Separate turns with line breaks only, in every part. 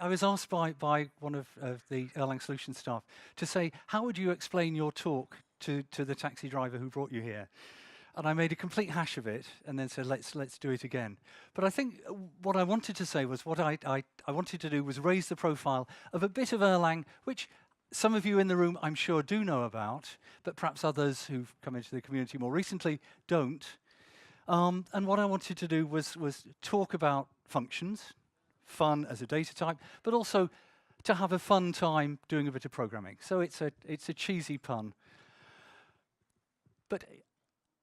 I was asked by one of the Erlang Solutions staff to say, how would you explain your talk to the taxi driver who brought you here? And I made a complete hash of it and then said, let's do it again. But I think what I wanted to say was what I wanted to do was raise the profile of a bit of Erlang, which some of you in the room I'm sure do know about, but perhaps others who've come into the community more recently don't. And what I wanted to do was talk about functions, fun as a data type, but also to have a fun time doing a bit of programming. So it's a cheesy pun. But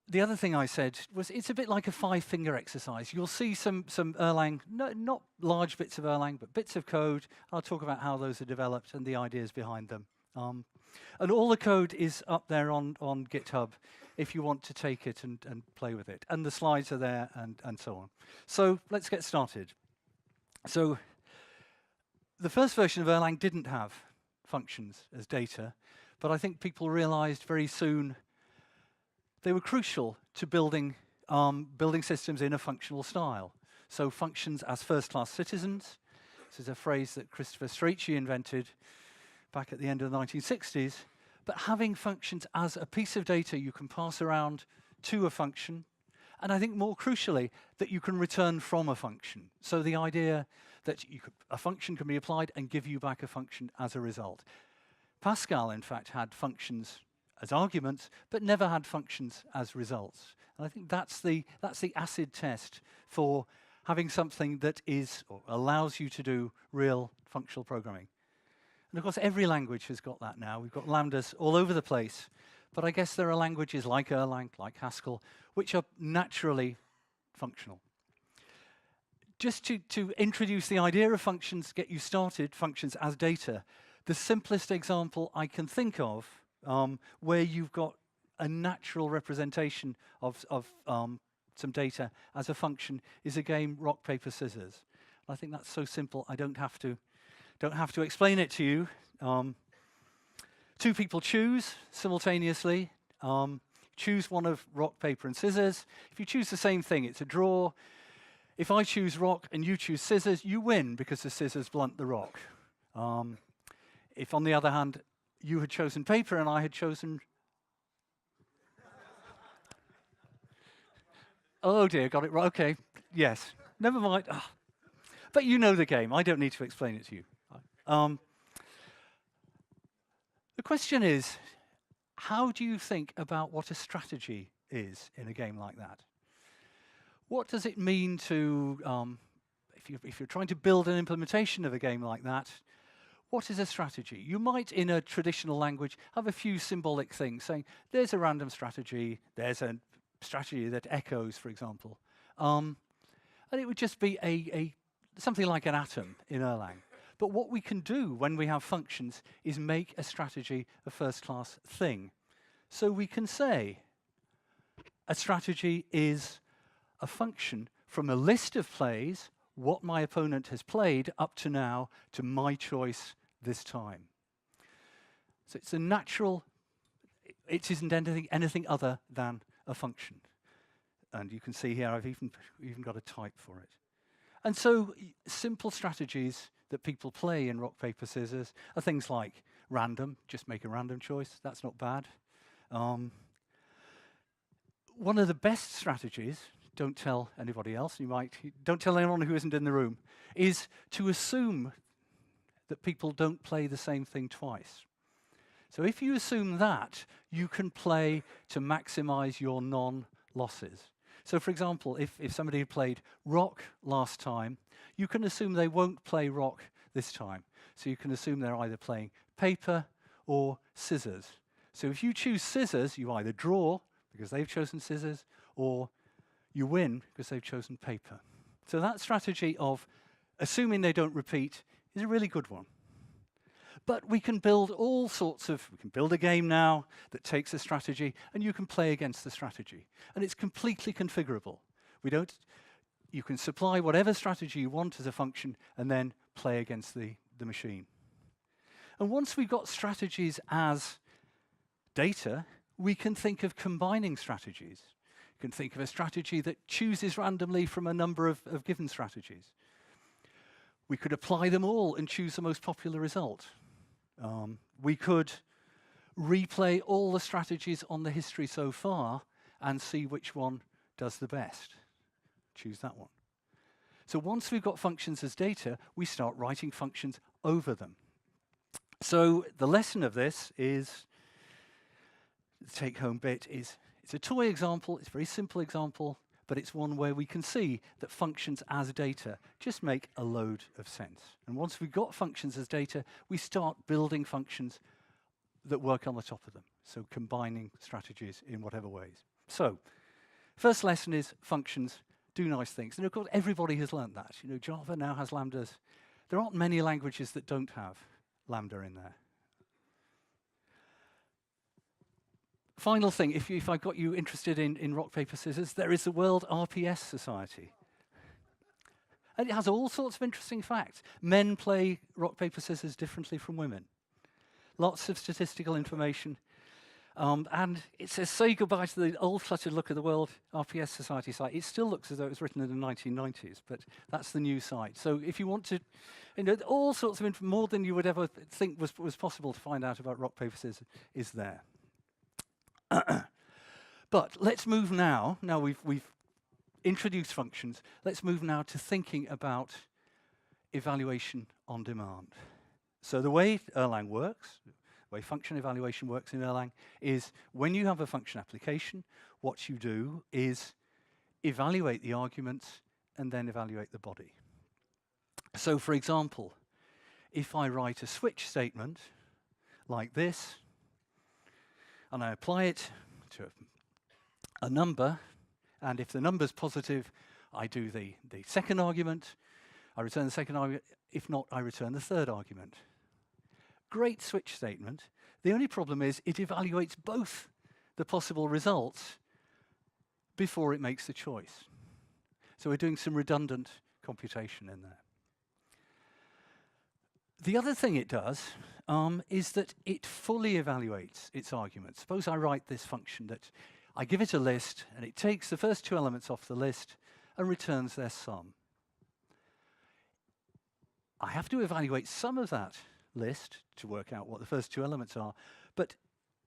the other thing I said was it's a bit like a five-finger exercise. You'll see some Erlang, not large bits of Erlang, but bits of code. I'll talk about how those are developed and the ideas behind them. And all the code is up there on GitHub if you want to take it and play with it. And the slides are there and so on. So let's get started. So the first version of Erlang didn't have functions as data, but I think people realized very soon they were crucial to building systems in a functional style. So functions as first-class citizens. This is a phrase that Christopher Strachey invented back at the end of the 1960s. But having functions as a piece of data you can pass around to a function, and I think more crucially, that you can return from a function. So the idea that a function can be applied and give you back a function as a result. Pascal, in fact, had functions as arguments, but never had functions as results. And I think that's the acid test for having something that is, or allows you to do real functional programming. And of course, every language has got that now. We've got lambdas all over the place. But I guess there are languages like Erlang, like Haskell, which are naturally functional. Just to introduce the idea of functions, get you started, functions as data, the simplest example I can think of where you've got a natural representation of some data as a function is a game rock, paper, scissors. I think that's so simple I don't have to explain it to you. Two people choose simultaneously. Choose one of rock, paper, and scissors. If you choose the same thing, it's a draw. If I choose rock and you choose scissors, you win because the scissors blunt the rock. If, on the other hand, you had chosen paper and I had chosen... Oh dear, got it right. Okay, yes. Never mind. Oh. But you know the game. I don't need to explain it to you. The question is, how do you think about what a strategy is in a game like that? What does it mean to, if you're trying to build an implementation of a game like that, what is a strategy? You might, in a traditional language, have a few symbolic things, saying, there's a random strategy, there's a strategy that echoes, for example. And it would just be something like an atom in Erlang. But what we can do when we have functions is make a strategy a first-class thing. So we can say a strategy is a function from a list of plays, what my opponent has played up to now, to my choice this time. So it's a natural, it isn't anything other than a function. And you can see here I've even got a type for it. And so simple strategies that people play in rock, paper, scissors are things like random, just make a random choice, that's not bad. One of the best strategies, don't tell anybody else, don't tell anyone who isn't in the room, is to assume that people don't play the same thing twice. So if you assume that, you can play to maximize your non-losses. So for example, if somebody played rock last time, you can assume they won't play rock this time. So you can assume they're either playing paper or scissors. So if you choose scissors, you either draw because they've chosen scissors, or you win because they've chosen paper. So that strategy of assuming they don't repeat is a really good one. But we can build all sorts of, we can build a game now that takes a strategy and you can play against the strategy. And it's completely configurable. You can supply whatever strategy you want as a function and then play against the machine. And once we've got strategies as data, we can think of combining strategies. You can think of a strategy that chooses randomly from a number of given strategies. We could apply them all and choose the most popular result. We could replay all the strategies on the history so far and see which one does the best. Choose that one. So once we've got functions as data, we start writing functions over them. So the lesson of this is, the take-home bit is, it's a toy example, it's a very simple example, but it's one where we can see that functions as data just make a load of sense. And once we've got functions as data, we start building functions that work on the top of them. So combining strategies in whatever ways. So first lesson is functions do nice things. And of course, everybody has learned that. You know, Java now has lambdas. There aren't many languages that don't have lambda in there. Final thing, if I got you interested in rock, paper, scissors, there is the World RPS Society. And it has all sorts of interesting facts. Men play rock, paper, scissors differently from women. Lots of statistical information. And it says, say goodbye to the old cluttered look of the World RPS Society site. It still looks as though it was written in the 1990s, but that's the new site. So if you want to, you know, all sorts of more than you would ever think was possible to find out about rock, paper, scissors is there. But let's move now. Now we've introduced functions. Let's move now to thinking about evaluation on demand. So the way Erlang works, the way function evaluation works in Erlang is when you have a function application, what you do is evaluate the arguments and then evaluate the body. So for example, if I write a switch statement like this, and I apply it to a number, and if the number's positive, I do the second argument, I return the second argument, if not, I return the third argument. Great switch statement. The only problem is it evaluates both the possible results before it makes the choice. So we're doing some redundant computation in there. The other thing it does is that it fully evaluates its arguments. Suppose I write this function that I give it a list, and it takes the first two elements off the list and returns their sum. I have to evaluate some of that list to work out what the first two elements are, but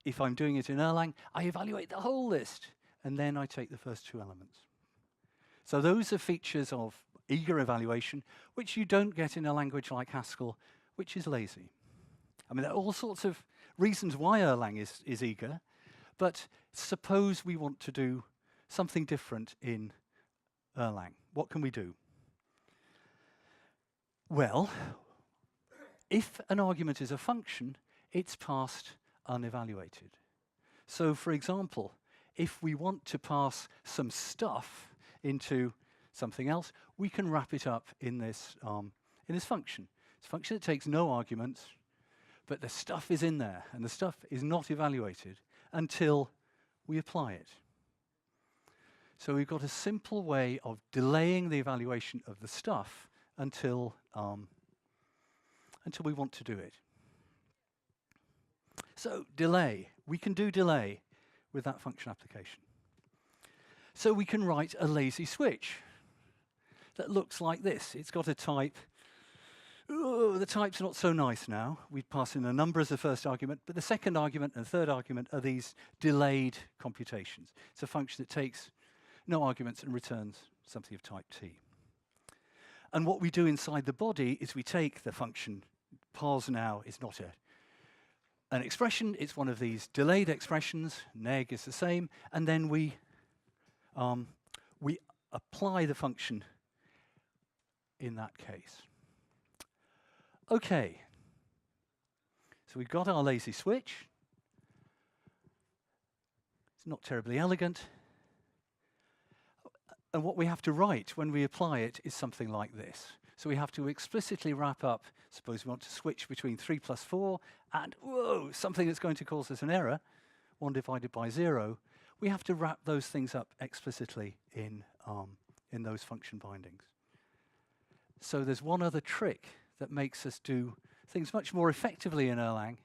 if I'm doing it in Erlang, I evaluate the whole list, and then I take the first two elements. So those are features of eager evaluation, which you don't get in a language like Haskell, which is lazy. I mean, there are all sorts of reasons why Erlang is eager, but suppose we want to do something different in Erlang. What can we do? Well, if an argument is a function, it's passed unevaluated. So for example, if we want to pass some stuff into something else, we can wrap it up in this function. It's a function that takes no arguments, but the stuff is in there, and the stuff is not evaluated until we apply it. So we've got a simple way of delaying the evaluation of the stuff until we want to do it. So delay, we can do delay with that function application. So we can write a lazy switch that looks like this. It's got a type. Ooh, the type's not so nice now. We pass in a number as the first argument, but the second argument and third argument are these delayed computations. It's a function that takes no arguments and returns something of type T. And what we do inside the body is we take the function, pars now is not an expression, it's one of these delayed expressions, neg is the same, and then we apply the function in that case. Okay, so we've got our lazy switch. It's not terribly elegant. And what we have to write when we apply it is something like this. So we have to explicitly wrap up, suppose we want to switch between 3 plus 4 and, whoa, something that's going to cause us an error, 1 divided by 0. We have to wrap those things up explicitly in those function bindings. So there's one other trick that makes us do things much more effectively in Erlang.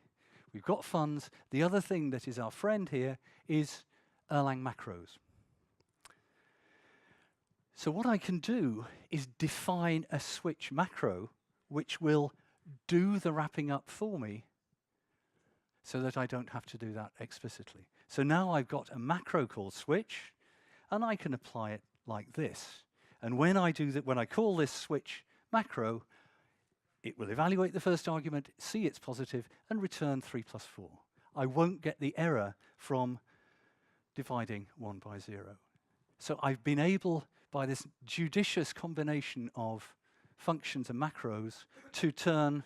We've got funds. The other thing that is our friend here is Erlang macros. So what I can do is define a switch macro which will do the wrapping up for me so that I don't have to do that explicitly. So now I've got a macro called switch, and I can apply it like this. And when I call this switch macro, it will evaluate the first argument, see it's positive, and return 3 plus 4. I won't get the error from dividing 1 by 0. So I've been able, by this judicious combination of functions and macros, to turn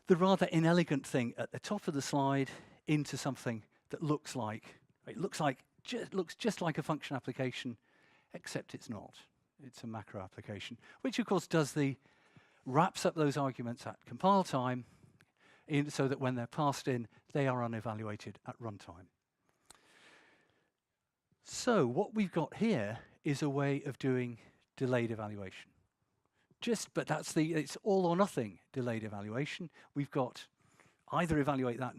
the rather inelegant thing at the top of the slide into something that looks just like a function application, except it's not. It's a macro application, which of course wraps up those arguments at compile time, so that when they're passed in, they are unevaluated at runtime. So what we've got here is a way of doing delayed evaluation. But it's all or nothing delayed evaluation. We've got either evaluate that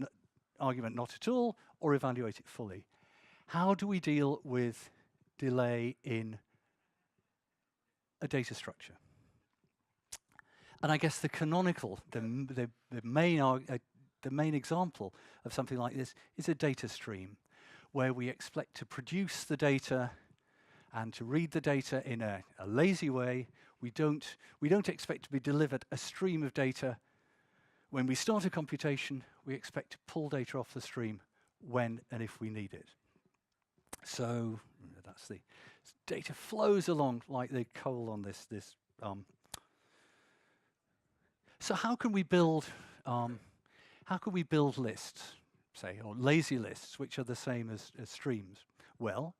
argument not at all, or evaluate it fully. How do we deal with delay in a data structure? And I guess the canonical, the main example of something like this is a data stream, where we expect to produce the data and to read the data in a lazy way. We don't expect to be delivered a stream of data. When we start a computation, we expect to pull data off the stream when and if we need it. So that's the data flows along like the coal on this. So how can we build lists, say, or lazy lists, which are the same as streams? Well,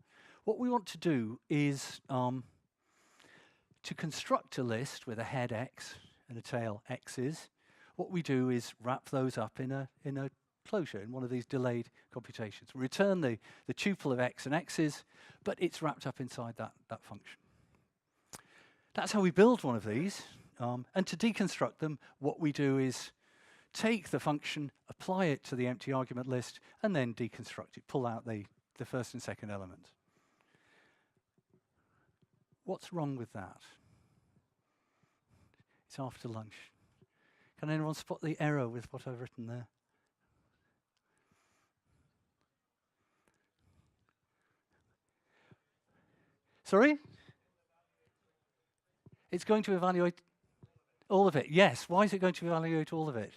what we want to do is to construct a list with a head x and a tail x's. What we do is wrap those up in a closure, in one of these delayed computations. We return the tuple of x and x's, but it's wrapped up inside that function. That's how we build one of these. And to deconstruct them, what we do is take the function, apply it to the empty argument list, and then deconstruct it, pull out the first and second element. What's wrong with that? It's after lunch. Can anyone spot the error with what I've written there? Sorry? It's going to evaluate all of it. Yes. Why is it going to evaluate all of it?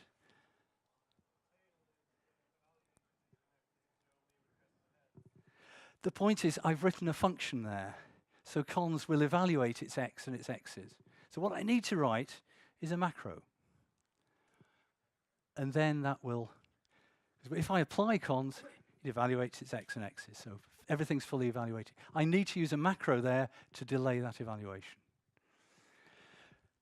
The point is, I've written a function there. So cons will evaluate its x and its x's. So what I need to write is a macro. And then that will, if I apply cons, it evaluates its x and x's. So everything's fully evaluated. I need to use a macro there to delay that evaluation.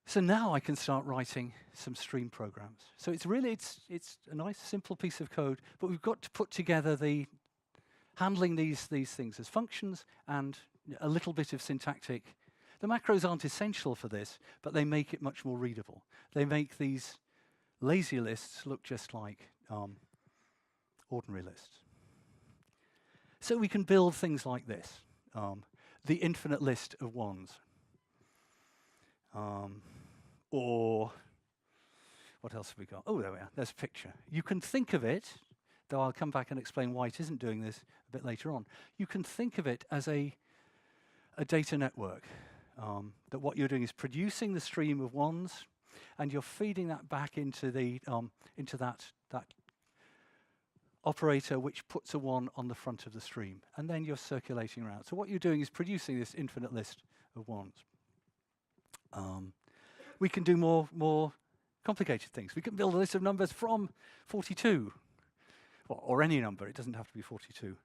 So now I can start writing some stream programs. So it's a nice simple piece of code, but we've got to put together handling these things as functions and a little bit of syntactic. The macros aren't essential for this, but they make it much more readable. They make these lazy lists look just like ordinary lists. So we can build things like this, the infinite list of ones. Or what else have we got? Oh, there we are. There's a picture. You can think of it, though I'll come back and explain why it isn't doing this a bit later on. You can think of it as a data network. That what you're doing is producing the stream of ones, and you're feeding that back into that operator, which puts a 1 on the front of the stream, and then you're circulating around. So what you're doing is producing this infinite list of ones. We can do more complicated things. We can build a list of numbers from 42, or any number. It doesn't have to be 42.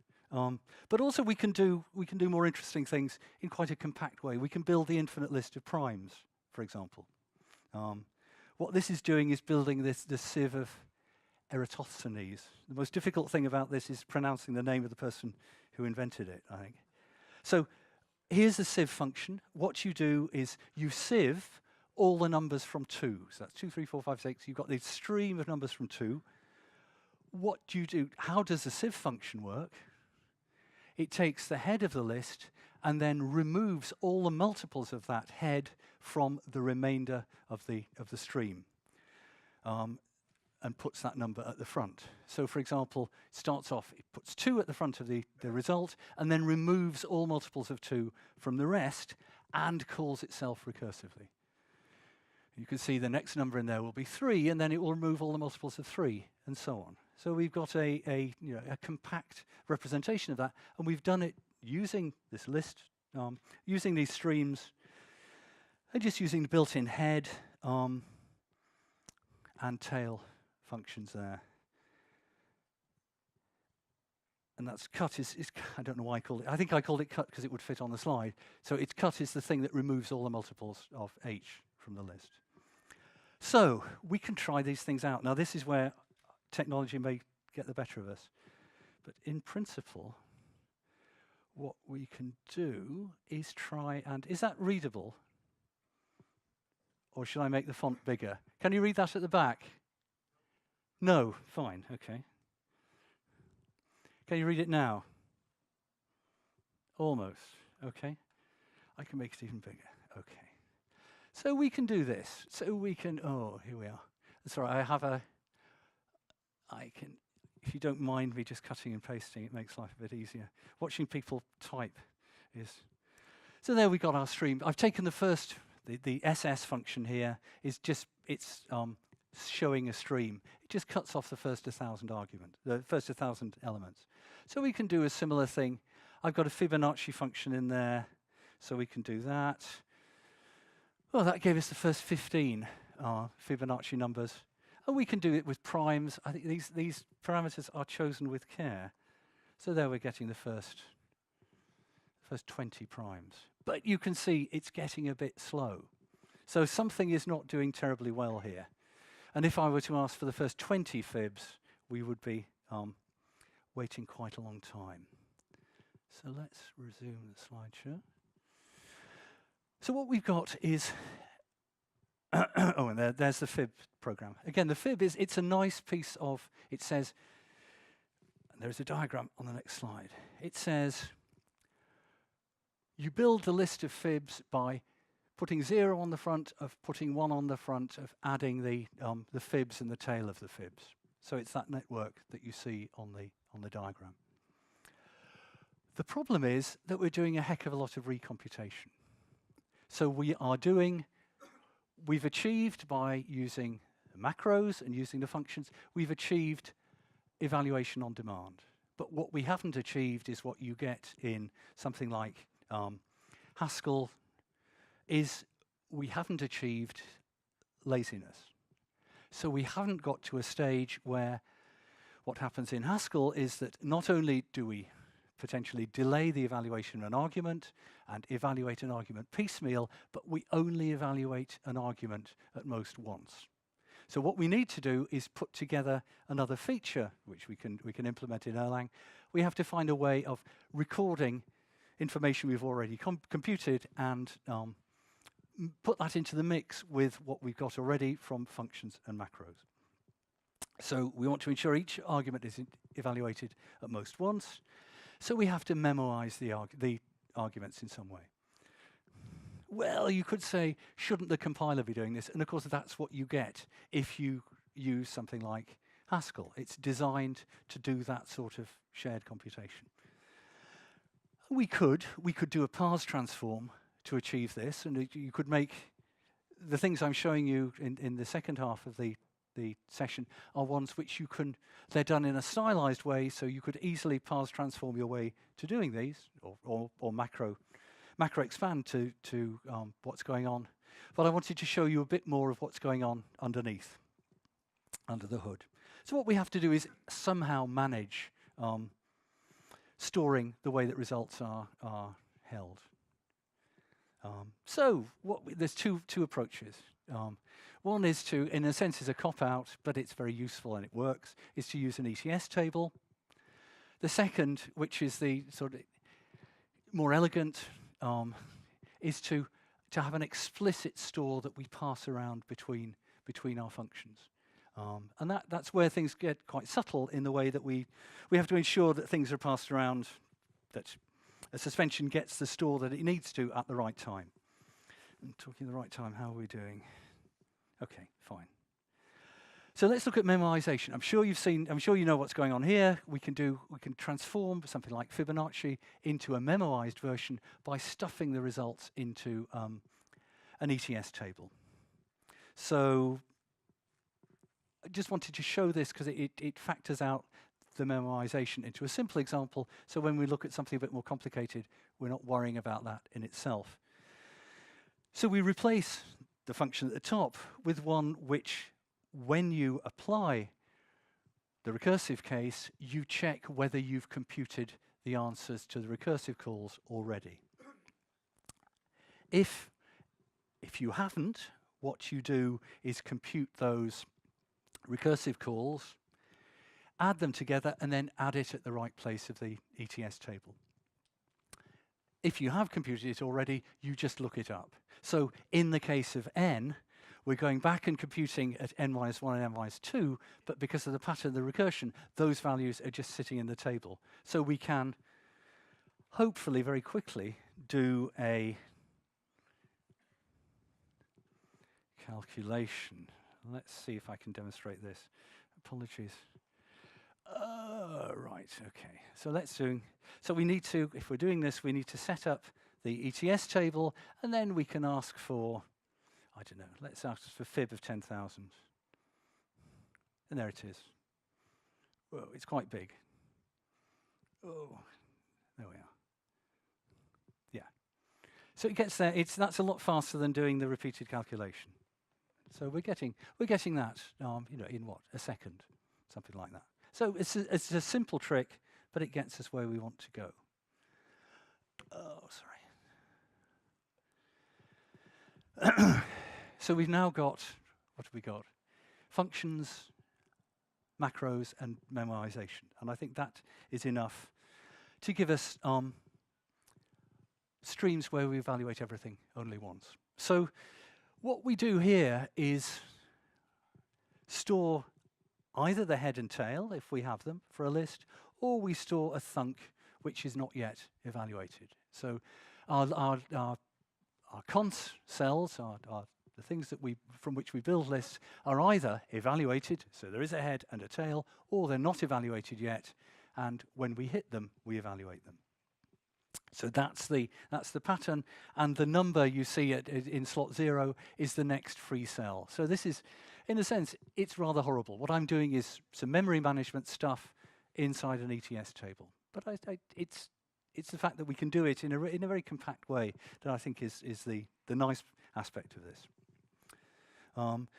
But also we can do more interesting things in quite a compact way. We can build the infinite list of primes, for example. What this is doing is building the sieve of Eratosthenes. The most difficult thing about this is pronouncing the name of the person who invented it, I think. So here's the sieve function. What you do is you sieve all the numbers from 2. So that's 2, 3, 4, 5, 6. You've got this stream of numbers from 2. What do you do? How does the sieve function work? It takes the head of the list and then removes all the multiples of that head from the remainder of the stream, and puts that number at the front. So for example, it starts off, it puts 2 at the front of the result, and then removes all multiples of 2 from the rest, and calls itself recursively. You can see the next number in there will be 3, and then it will remove all the multiples of 3, and so on. So we've got a compact representation of that, and we've done it using this list, using these streams, and just using the built-in head and tail functions there. And that's cut is I don't know why I called it. I think I called it cut because it would fit on the slide. So it's cut is the thing that removes all the multiples of h from the list. So we can try these things out. Now this is where technology may get the better of us. But in principle, what we can do is try and, is that readable? Or should I make the font bigger? Can you read that at the back? No, fine, okay. Can you read it now? Almost, okay. I can make it even bigger, okay. So we can do this. So we can, oh, here we are. Sorry, I can, if you don't mind me just cutting and pasting, it makes life a bit easier. Watching people type is, so there we got our stream. I've taken the first, the SS function here is just, it's showing a stream. It just cuts off the first 1,000 argument, the first 1,000 elements. So we can do a similar thing. I've got a Fibonacci function in there, so we can do that. Well, that gave us the first 15 Fibonacci numbers. And we can do it with primes. I think these parameters are chosen with care. So there we're getting the first 20 primes. But you can see it's getting a bit slow. So something is not doing terribly well here. And if I were to ask for the first 20 fibs, we would be waiting quite a long time. So let's resume the slideshow. So what we've got is, oh, and there's the fib program. Again, the fib is, it's a nice piece of, it says, and there's a diagram on the next slide. It says, you build the list of fibs by putting 0 on the front, of putting 1 on the front, of adding the fibs and the tail of the fibs. So it's that network that you see on the diagram. The problem is that we're doing a heck of a lot of recomputation. So we've achieved by using the macros and using the functions, we've achieved evaluation on demand. But what we haven't achieved is what you get in something like Haskell, is we haven't achieved laziness. So we haven't got to a stage where what happens in Haskell is that not only do we potentially delay the evaluation of an argument and evaluate an argument piecemeal, but we only evaluate an argument at most once. So what we need to do is put together another feature, which we can implement in Erlang. We have to find a way of recording information we've already computed and put that into the mix with what we've got already from functions and macros. So we want to ensure each argument is evaluated at most once. So we have to memoize the arguments in some way. Well, you could say, shouldn't the compiler be doing this? And of course, that's what you get if you use something like Haskell. It's designed to do that sort of shared computation. We could do a parse transform to achieve this, and you could make the things I'm showing you in the second half of the session are ones which you can, they're done in a stylized way, so you could easily parse transform your way to doing these, or macro expand to what's going on. But I wanted to show you a bit more of what's going on underneath, under the hood. So what we have to do is somehow manage storing the way that results are held. There's two approaches. One is to, in a sense, is a cop-out, but it's very useful and it works, is to use an ETS table. The second, which is the sort of more elegant, is to have an explicit store that we pass around between our functions. And that's where things get quite subtle in the way that we have to ensure that things are passed around, that a suspension gets the store that it needs to at the right time. And talking the right time, how are we doing? Okay, fine. So let's look at memoization. I'm sure you know what's going on here. We can transform something like Fibonacci into a memoized version by stuffing the results into an ETS table. So I just wanted to show this because it factors out the memoization into a simple example. So when we look at something a bit more complicated, we're not worrying about that in itself. So we replace the function at the top with one which, when you apply the recursive case, you check whether you've computed the answers to the recursive calls already. If you haven't, what you do is compute those recursive calls, add them together, and then add it at the right place of the ETS table. If you have computed it already, you just look it up. So in the case of n, we're going back and computing at n-1 and n-2, but because of the pattern of the recursion, those values are just sitting in the table. So we can hopefully very quickly do a calculation. Let's see if I can demonstrate this. Apologies. Right, okay. So we need to, if we're doing this, we need to set up the ETS table, and then we can ask for, I don't know, let's ask for fib of 10,000. And there it is. Whoa, it's quite big. Oh, there we are. Yeah. So it gets there. That's a lot faster than doing the repeated calculation. So we're getting that, in what, a second, something like that. So it's a simple trick, but it gets us where we want to go. Oh, sorry. So we've now got, what have we got? Functions, macros, and memoization. And I think that is enough to give us streams where we evaluate everything only once. So what we do here is store either the head and tail, if we have them, for a list, or we store a thunk which is not yet evaluated. So our cons cells, the things that from which we build lists, are either evaluated, so there is a head and a tail, or they're not evaluated yet, and when we hit them, we evaluate them. So that's the pattern, and the number you see in slot 0 is the next free cell. So this is, in a sense, it's rather horrible. What I'm doing is some memory management stuff inside an ETS table. But it's the fact that we can do it in a very compact way that I think is the nice aspect of this.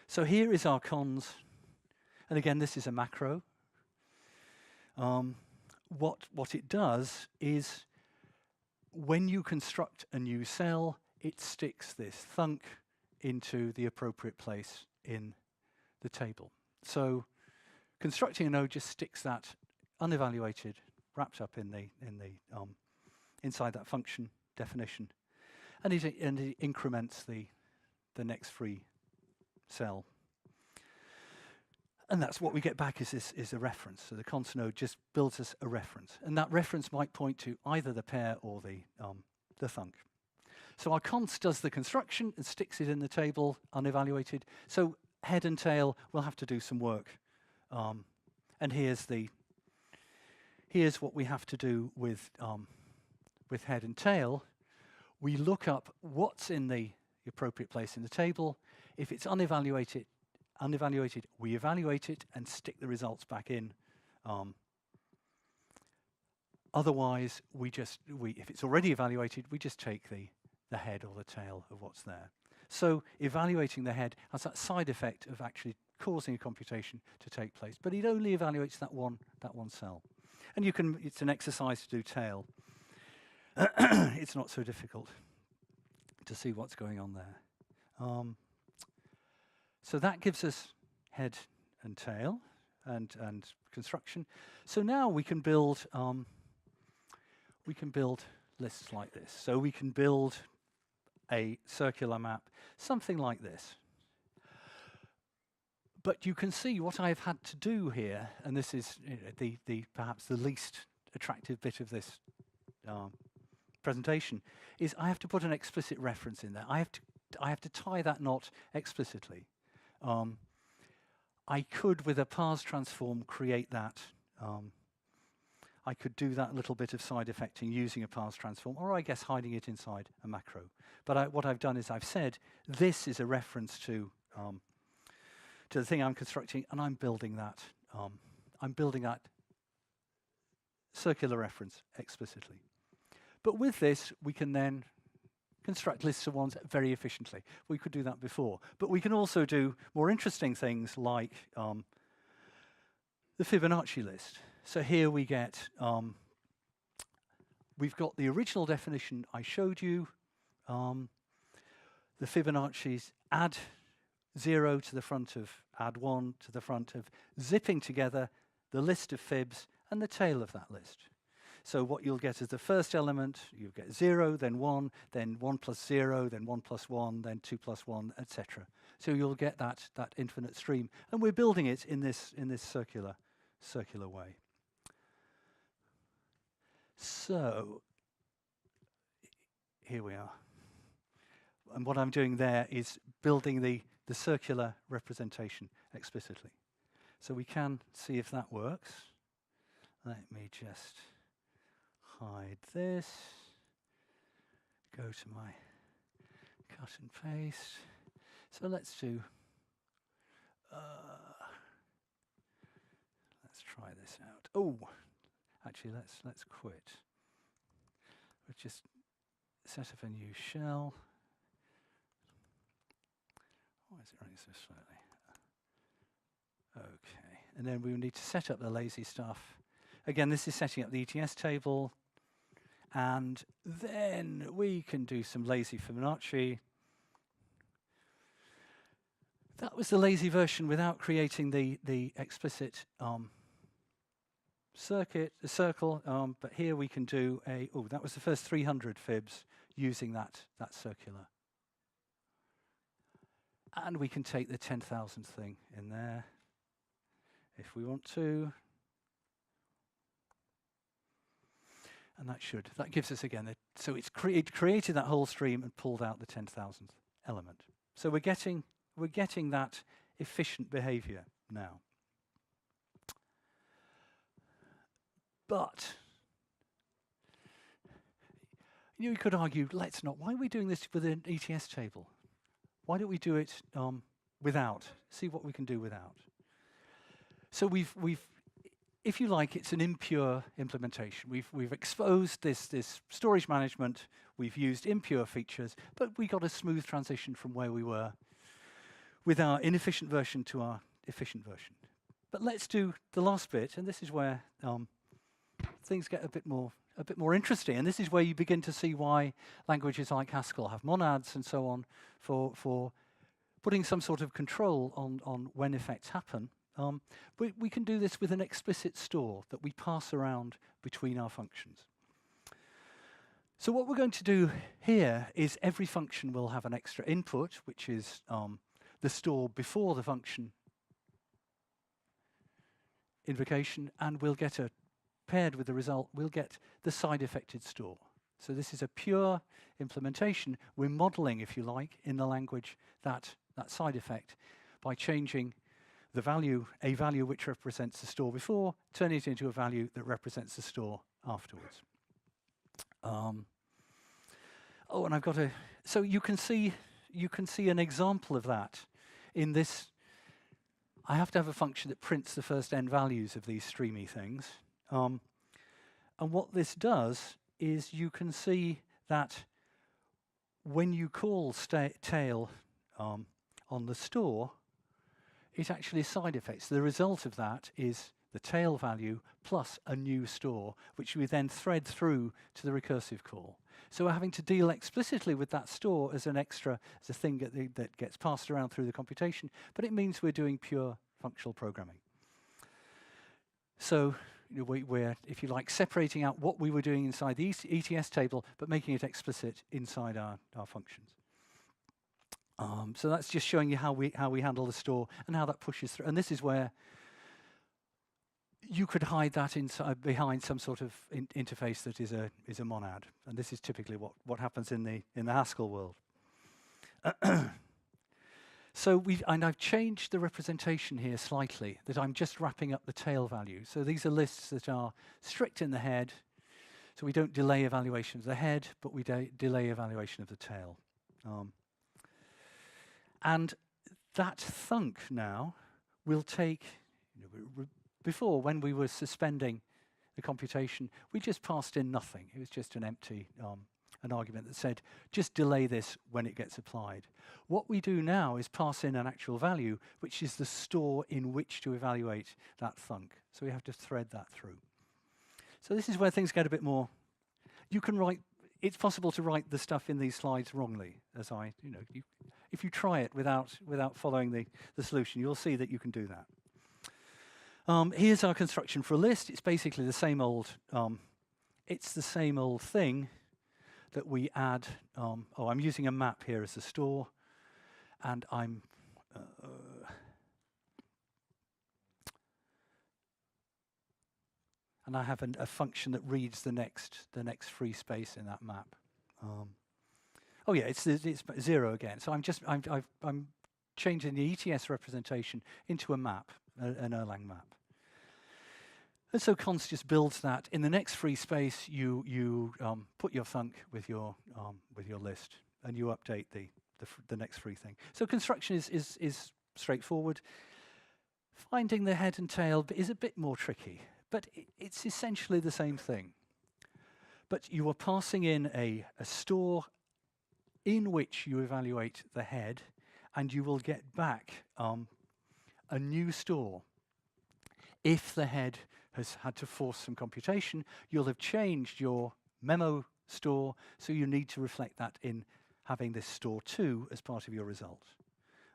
So here is our cons, and again, this is a macro. What it does is, when you construct a new cell, it sticks this thunk into the appropriate place in the table. So constructing a node just sticks that unevaluated, wrapped up in the inside that function definition, and it increments the next free cell. And that's what we get back is a reference. So the cons node just builds us a reference, and that reference might point to either the pair or the thunk. So our cons does the construction and sticks it in the table unevaluated. So head and tail will have to do some work, and here's what we have to do with head and tail. We look up what's in the appropriate place in the table. If it's unevaluated, we evaluate it and stick the results back in. Otherwise, if it's already evaluated, we just take the head or the tail of what's there. So evaluating the head has that side effect of actually causing a computation to take place, but it only evaluates that one cell. And it's an exercise to do tail. It's not so difficult to see what's going on there. So that gives us head and tail and construction. So now we can build lists like this. So we can build a circular map, something like this. But you can see what I've had to do here, and this is perhaps the least attractive bit of this presentation, is I have to put an explicit reference in there. I have to tie that knot explicitly. I could, with a parse transform, create that. I could do that little bit of side effecting using a parse transform, or I guess hiding it inside a macro. But what I've done is I've said this is a reference to the thing I'm constructing, and I'm building that. I'm building that circular reference explicitly. But with this, we can then construct lists of ones very efficiently. We could do that before. But we can also do more interesting things like the Fibonacci list. So here we get, we've got the original definition I showed you. The Fibonacci's add 0 to the front of add 1 to the front of zipping together the list of fibs and the tail of that list. So what you'll get is the first element, you get 0, then 1 plus 0, then 1 plus 1, then 2 plus 1, etc. So you'll get that infinite stream. And we're building it in this circular way. So here we are. And what I'm doing there is building the circular representation explicitly. So we can see if that works. Let me just hide this. Go to my cut and paste. So let's do, let's try this out. Oh, actually let's quit. We'll just set up a new shell. Why is it running so slowly? Okay, and then we will need to set up the lazy stuff. Again, this is setting up the ETS table, and then we can do some lazy Fibonacci. That was the lazy version without creating the explicit circle, but here we can do that was the first 300 fibs using that circular. And we can take the 10,000th thing in there if we want to. And that gives us again, so it created that whole stream and pulled out the 10,000th element. So we're getting that efficient behavior now. But you could argue, let's not. Why are we doing this with an ETS table? Why don't we do it without? See what we can do without. So we've, if you like, it's an impure implementation. We've exposed this storage management. We've used impure features, but we got a smooth transition from where we were with our inefficient version to our efficient version. But let's do the last bit, and this is where things get a bit more interesting. And this is where you begin to see why languages like Haskell have monads and so on for putting some sort of control on when effects happen. We can do this with an explicit store that we pass around between our functions. So what we're going to do here is every function will have an extra input, which is the store before the function invocation, and we'll get paired with the result, we'll get the side-effected store. So this is a pure implementation. We're modeling, if you like, in the language that side effect by changing the value, a value which represents the store before, turning it into a value that represents the store afterwards. And I've got so you can see an example of that in this. I have to have a function that prints the first n values of these streamy things. And what this does is you can see that when you call tail on the store, it actually side effects. The result of that is the tail value plus a new store, which we then thread through to the recursive call. So we're having to deal explicitly with that store as an extra, as a thing that gets passed around through the computation, but it means we're doing pure functional programming. So we're, if you like, separating out what we were doing inside the ETS table, but making it explicit inside our functions. So that's just showing you how we handle the store and how that pushes through. And this is where you could hide that behind some sort of interface that is a monad, and this is typically what happens in the Haskell world. So I've changed the representation here slightly, that I'm just wrapping up the tail value. So these are lists that are strict in the head, so we don't delay evaluation of the head, but we delay evaluation of the tail. And that thunk now will take, before when we were suspending the computation, we just passed in nothing. It was just an empty, an argument that said, just delay this when it gets applied. What we do now is pass in an actual value, which is the store in which to evaluate that thunk. So we have to thread that through. So this is where things get a bit more, you can write, it's possible to write the stuff in these slides wrongly, as if you try it without following the solution, you'll see that you can do that. Here's our construction for a list. It's basically the same old, it's the same old thing that we add. I'm using a map here as a store, and I'm and I have a function that reads the next free space in that map. Oh yeah, it's 0 again. So I'm changing the ETS representation into a map, an Erlang map. And so const just builds that. In the next free space, you put your thunk with your list, and you update the next free thing. So construction is straightforward. Finding the head and tail is a bit more tricky, but it's essentially the same thing. But you are passing in a store in which you evaluate the head, and you will get back a new store. If the head has had to force some computation, you'll have changed your memo store, so you need to reflect that in having this store 2 as part of your result.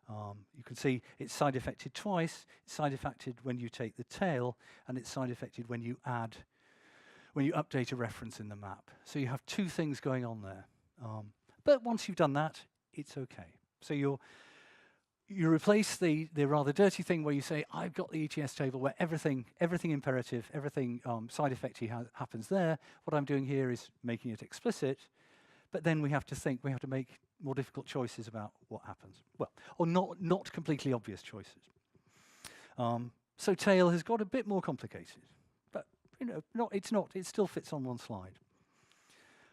You can see it's side effected twice. It's side effected when you take the tail, and it's side effected when you update a reference in the map. So you have 2 things going on there. But once you've done that, it's okay. So you replace the rather dirty thing where you say, I've got the ETS table where everything imperative, everything side effecty happens there. What I'm doing here is making it explicit. But then we have to make more difficult choices about what happens. Well, or not completely obvious choices. So tail has got a bit more complicated, but it still fits on one slide.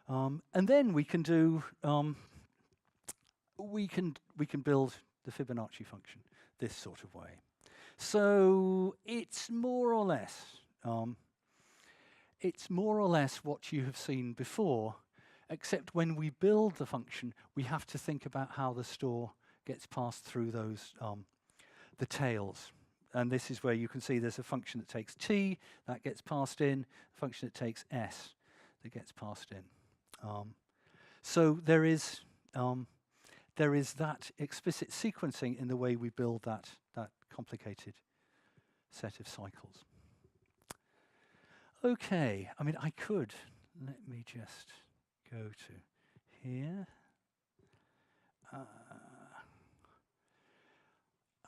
And then we can do we can build the Fibonacci function this sort of way. So it's more or less what you have seen before, except when we build the function, we have to think about how the store gets passed through those the tails. And this is where you can see there's a function that takes t, that gets passed in, a function that takes s, that gets passed in. So there is that explicit sequencing in the way we build that complicated set of cycles. Okay, I mean, let me just go to here.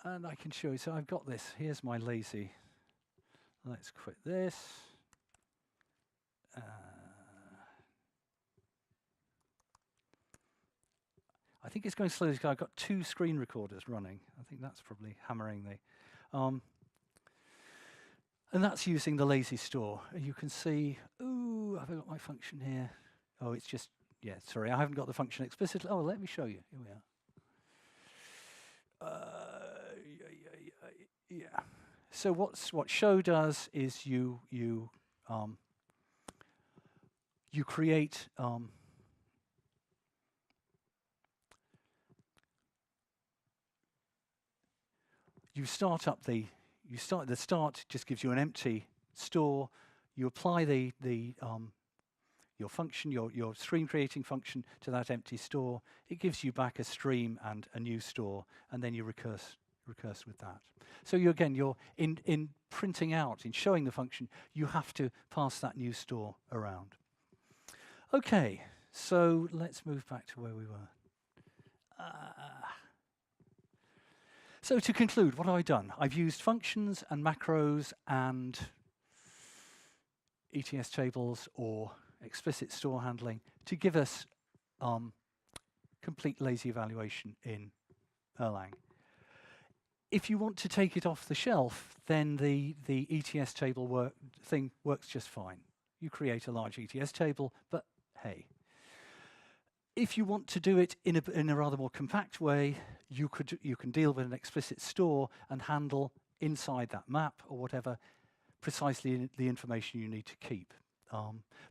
And I can show you, so I've got this, here's my lazy. Let's quit this. I think it's going slowly because I've got 2 screen recorders running. I think that's probably hammering the... and that's using the lazy store. You can see, ooh, I've got my function here. Oh, it's just, yeah, sorry, I haven't got the function explicitly. Oh, let me show you. Here we are. Yeah. So what show does is you create the start just gives you an empty store. You apply your function, your stream creating function to that empty store. It gives you back a stream and a new store, and then you recurse with that. So you're in printing out, in showing the function, you have to pass that new store around. Okay, so let's move back to where we were. So to conclude, what have I done? I've used functions and macros and ETS tables or explicit store handling to give us complete lazy evaluation in Erlang. If you want to take it off the shelf, then the ETS table thing works just fine. You create a large ETS table, but hey. If you want to do it in a rather more compact way, you can deal with an explicit store and handle inside that map or whatever precisely the information you need to keep.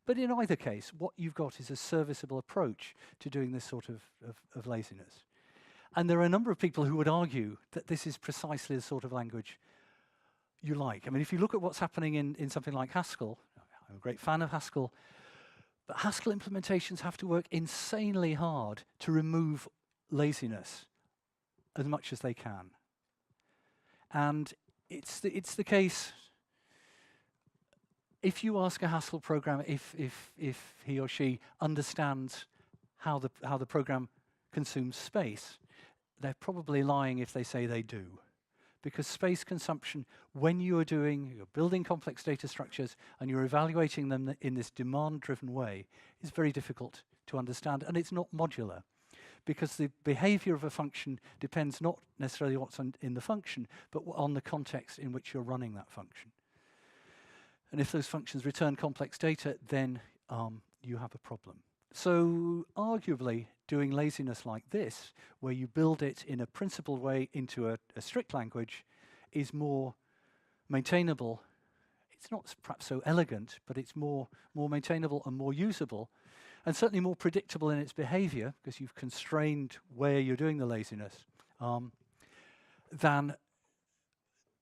But in either case, what you've got is a serviceable approach to doing this sort of laziness. And there are a number of people who would argue that this is precisely the sort of language you like. I mean, if you look at what's happening in something like Haskell, I'm a great fan of Haskell, but Haskell implementations have to work insanely hard to remove laziness as much as they can. And it's the case, if you ask a Haskell programmer if he or she understands how the program consumes space, they're probably lying if they say they do. Because space consumption, when you're building complex data structures and you're evaluating them in this demand-driven way, is very difficult to understand, and it's not modular. Because the behavior of a function depends not necessarily what's in the function, but on the context in which you're running that function. And if those functions return complex data, then you have a problem. So arguably, doing laziness like this, where you build it in a principled way into a strict language, is more maintainable. It's not perhaps so elegant, but it's more maintainable and more usable, and certainly more predictable in its behavior, because you've constrained where you're doing the laziness, than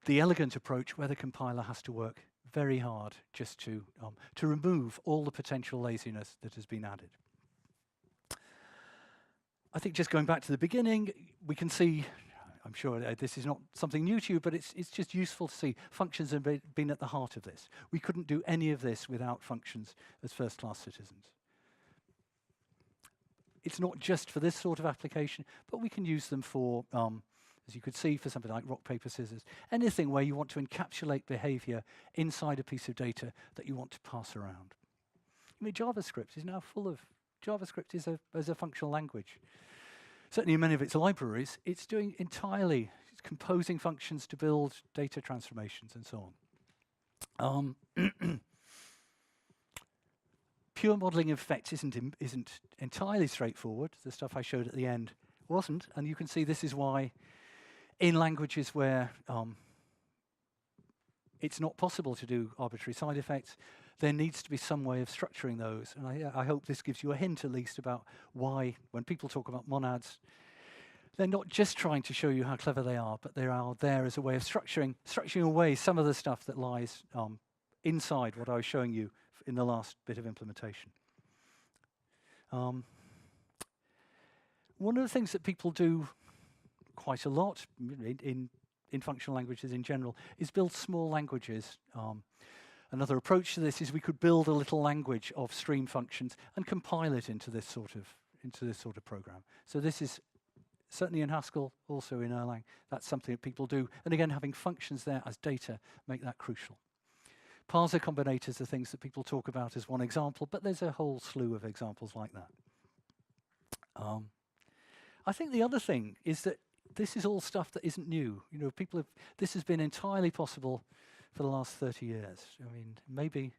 the elegant approach where the compiler has to work very hard just to remove all the potential laziness that has been added. I think just going back to the beginning, we can see, I'm sure this is not something new to you, but it's just useful to see functions have been at the heart of this. We couldn't do any of this without functions as first-class citizens. It's not just for this sort of application, but we can use them for, as you could see, for something like rock, paper, scissors, anything where you want to encapsulate behavior inside a piece of data that you want to pass around. I mean, JavaScript is now full of, JavaScript is a functional language. Certainly in many of its libraries, it's composing functions to build data transformations and so on. Pure modeling of effects isn't entirely straightforward. The stuff I showed at the end wasn't, and you can see this is why in languages where it's not possible to do arbitrary side effects, there needs to be some way of structuring those. And I hope this gives you a hint at least about why, when people talk about monads, they're not just trying to show you how clever they are, but they are there as a way of structuring away some of the stuff that lies inside what I was showing you in the last bit of implementation. One of the things that people do quite a lot in functional languages in general is build small languages. Another approach to this is we could build a little language of stream functions and compile it into this sort of program. So this is certainly in Haskell, also in Erlang. That's something that people do. And again, having functions there as data make that crucial. Parser combinators are things that people talk about as one example, but there's a whole slew of examples like that. I think the other thing is that this is all stuff that isn't new. You know, this has been entirely possible for the last 30 years. I mean, maybe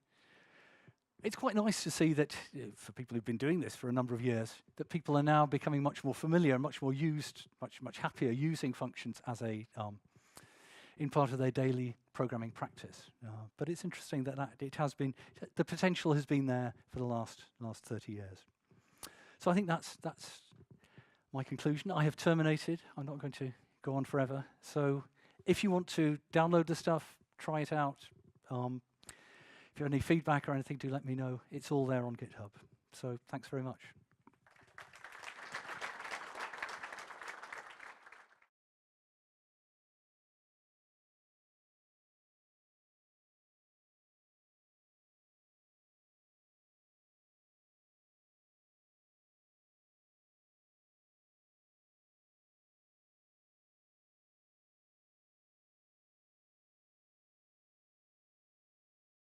it's quite nice to see that for people who've been doing this for a number of years, that people are now becoming much more familiar, much more used, much happier using functions as in part of their daily programming practice. But it's interesting that it has been, the potential has been there for the last 30 years. So I think that's my conclusion. I have terminated. I'm not going to go on forever. So if you want to download the stuff, try it out. If you have any feedback or anything, do let me know. It's all there on GitHub. So thanks very much.